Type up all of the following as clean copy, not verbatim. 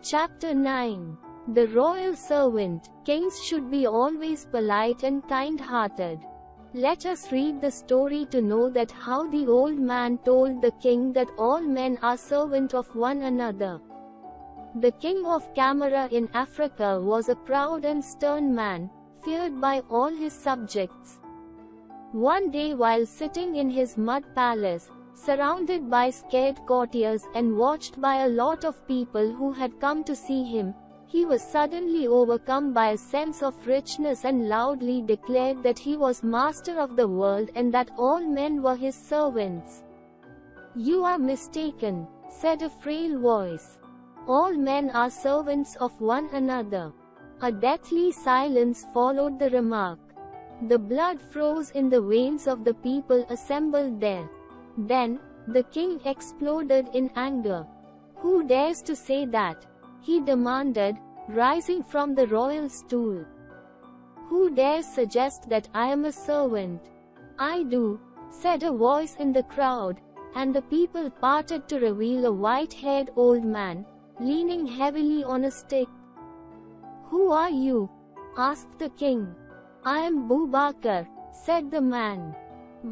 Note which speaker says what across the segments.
Speaker 1: Chapter 9. The Royal Servant. Kings should be always polite and kind-hearted. Let us read the story to know that how the old man told the king that all men are servants of one another. The king of Camara in Africa was a proud and stern man, feared by all his subjects. One day while sitting in his mud palace, surrounded by scared courtiers and watched by a lot of people who had come to see him, he was suddenly overcome by a sense of richness and loudly declared that he was master of the world and that all men were his servants. "You are mistaken," said a frail voice. "All men are servants of one another." A deathly silence followed the remark. The blood froze in the veins of the people assembled there. Then, the king exploded in anger. "Who dares to say that?" he demanded, rising from the royal stool. "Who dares suggest that I am a servant?" "I do," said a voice in the crowd, and the people parted to reveal a white-haired old man, leaning heavily on a stick. "Who are you?" asked the king. "I am Boubacar," said the man.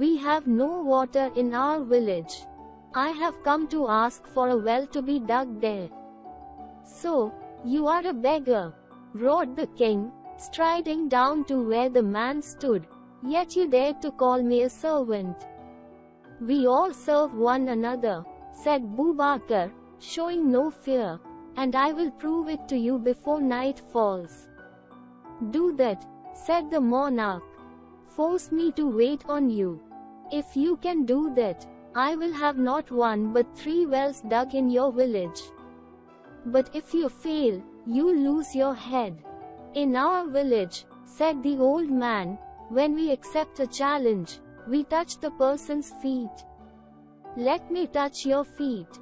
Speaker 1: "We have no water in our village. I have come to ask for a well to be dug there." "So, you are a beggar," roared the king, striding down to where the man stood. "Yet you dare to call me a servant." "We all serve one another," said Boubacar, showing no fear, "and I will prove it to you before night falls." "Do that," said the monarch. "Force me to wait on you. If you can do that, I will have not one but 3 wells dug in your village. But if you fail, you lose your head." "In our village," said the old man, "when we accept a challenge, we touch the person's feet." "Let me touch your feet."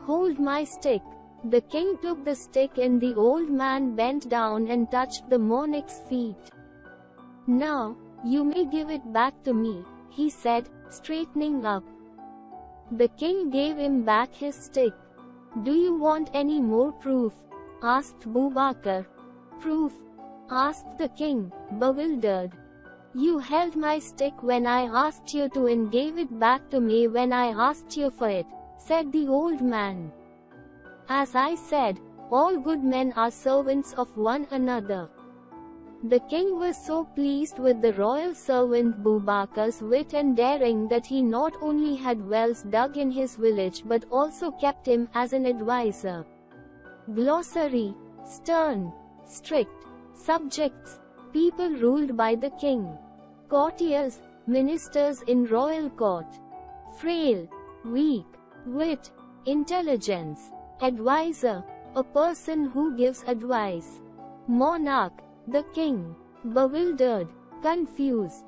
Speaker 1: "Hold my stick." The king took the stick and the old man bent down and touched the monarch's feet. "Now, you may give it back to me," he said, straightening up. The king gave him back his stick. "Do you want any more proof?" asked Boubacar. "Proof?" asked the king, bewildered. "You held my stick when I asked you to and gave it back to me when I asked you for it," said the old man. "As I said, all good men are servants of one another." The king was so pleased with the royal servant Boubacar's wit and daring that he not only had wells dug in his village but also kept him as an advisor. Glossary: stern, strict. Subjects: people ruled by the king. Courtiers: ministers in royal court. Frail, weak. Wit: intelligence. Advisor: a person who gives advice. Monarch: the king. Bewildered, confused.